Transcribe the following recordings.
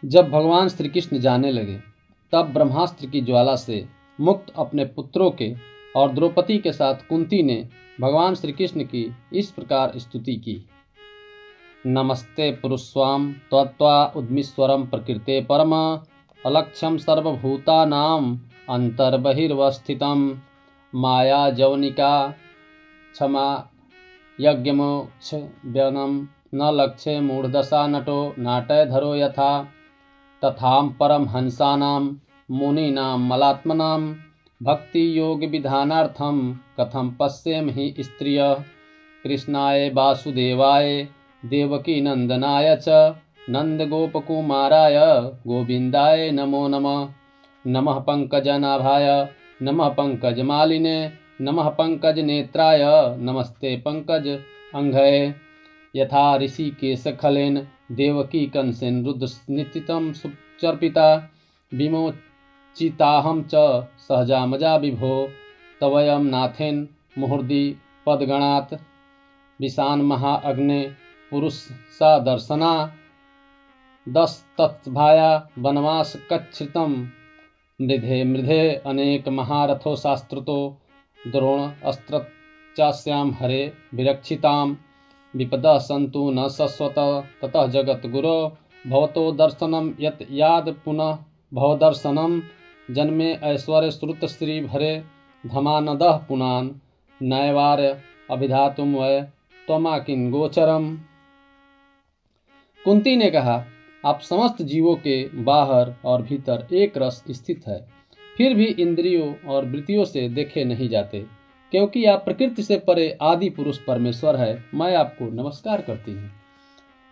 जब भगवान श्री कृष्ण जाने लगे तब ब्रह्मास्त्र की ज्वाला से मुक्त अपने पुत्रों के और द्रौपदी के साथ कुंती ने भगवान श्री कृष्ण की इस प्रकार स्तुति की। नमस्ते पुरुस्वाम त्वत्वा उद्मीश्वरम प्रकृते परम अलक्ष्यम सर्वभूतानाम अंतर्बहिर्वस्थितम माया जवनिका क्षमा यज्ञमोक्ष व्यनम न लक्ष्ये मूढ़दशा नटो नाटयधरो यथा तथाम परम हंसानां मुनीनां मलात्मनां भक्ति योग विधानार्थम कथम पश्येम हि स्त्रिय कृष्णाय वासुदेवाय देवकी नंदनाय च नंद गोपकुमाराय गोविंदाय नमो नमः। नमः पंकजनाभाय नमः पंकजमालिने नमः पंकज नेत्राय नमस्ते पंकज अंघये। यथा ऋषिकेशखलेन देवकी कंसेन रुद्रनितितं सुचर्पिता विमोचिताहं च सहजामजा विभो तवयं नाथेन मुहुर्दि पदगणात् विशान महाअग्ने पुरुष सा दर्शना दस्तत्भाया वनवास कच्छ्रितं मृधे मृधे अनेक महारथो शास्त्रतो द्रोण अस्त्रचास्यां हरे विरक्षिताम् विपदा सन्तु न शश्वत ततः जगत गुरो भवतो दर्शनम यत याद पुनः भवदर्शनम जन्मे ऐश्वर्य श्रुत श्री भरे धमानदः पुनान नैवार्य अभिधातुम वै त्वमाकिन गोचरम। कुंती ने कहा, आप समस्त जीवों के बाहर और भीतर एक रस स्थित है, फिर भी इंद्रियों और वृत्तियों से देखे नहीं जाते, क्योंकि आप प्रकृति से परे आदि पुरुष परमेश्वर है। मैं आपको नमस्कार करती हूँ।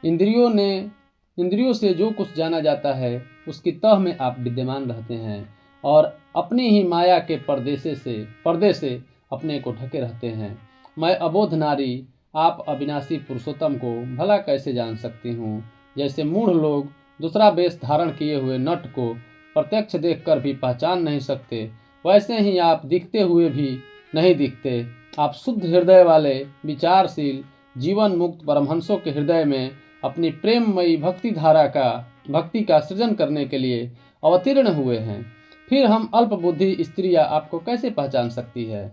इंद्रियों से जो कुछ जाना जाता है उसकी तह में आप विद्यमान रहते हैं और अपनी ही माया के पर्दे से अपने को ढके रहते हैं। मैं अबोध नारी आप अविनाशी पुरुषोत्तम को भला कैसे जान सकती हूँ। जैसे मूढ़ लोग दूसरा वेश धारण किए हुए नट को प्रत्यक्ष देखकर भी पहचान नहीं सकते, वैसे ही आप दिखते हुए भी नहीं दिखते। आप शुद्ध हृदय वाले विचारशील जीवन मुक्त परमहंसों के हृदय में अपनी प्रेममयी भक्ति का सृजन करने के लिए अवतीर्ण हुए हैं। फिर हम अल्प बुद्धि स्त्रियां आपको कैसे पहचान सकती है।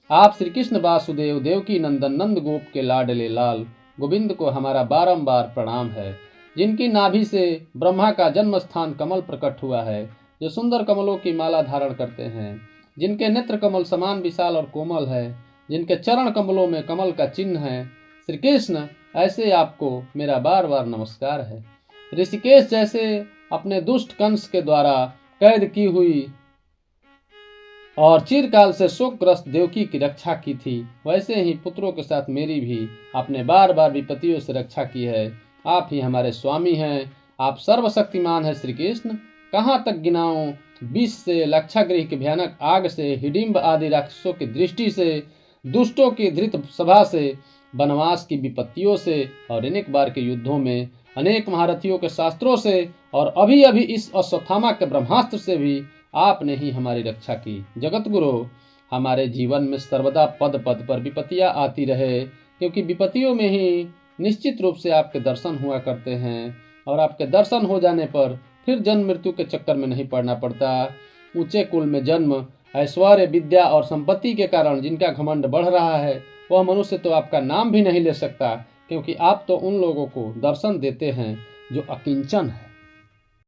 आप श्री कृष्ण वासुदेव देवकी नंदन नंद गोप के लाडले लाल गोविंद को हमारा बारंबार प्रणाम है, जिनकी नाभि से ब्रह्मा का जन्म स्थान कमल प्रकट हुआ है, जो सुंदर कमलों की माला धारण करते हैं, जिनके नेत्र कमल समान विशाल और कोमल है, जिनके चरण कमलों में कमल का चिन्ह है। श्री कृष्ण, ऐसे आपको मेरा बार बार नमस्कार है। ऋषिकेश जैसे अपने दुष्ट कंस के द्वारा कैद की हुई और चिरकाल से शोकग्रस्त देवकी की रक्षा की थी, वैसे ही पुत्रों के साथ मेरी भी आपने बार बार विपत्तियों से रक्षा की है। आप ही हमारे स्वामी हैं, आप सर्वशक्तिमान है श्री कृष्ण। कहाँ तक गिनाऊं, विष से, लाक्षागृह की भयानक आग से, हिडिंब आदि राक्षसों की दृष्टि से, दुष्टों की धृत सभा से, वनवास की विपत्तियों से और अनेक बार के युद्धों में अनेक महारथियों के शास्त्रों से और अभी अभी इस अश्वत्थामा के ब्रह्मास्त्र से भी आपने ही हमारी रक्षा की। जगत गुरु, हमारे जीवन में सर्वदा पद पद पर विपत्तियां आती रहे, क्योंकि विपत्तियों में ही निश्चित रूप से आपके दर्शन हुआ करते हैं और आपके दर्शन हो जाने पर फिर जन्म मृत्यु के चक्कर में नहीं पड़ना पड़ता। ऊंचे कुल में जन्म, ऐश्वर्य, विद्या और संपत्ति के कारण जिनका घमंड बढ़ रहा है, वह मनुष्य तो आपका नाम भी नहीं ले सकता, क्योंकि आप तो उन लोगों को दर्शन देते हैं जो अकिंचन है।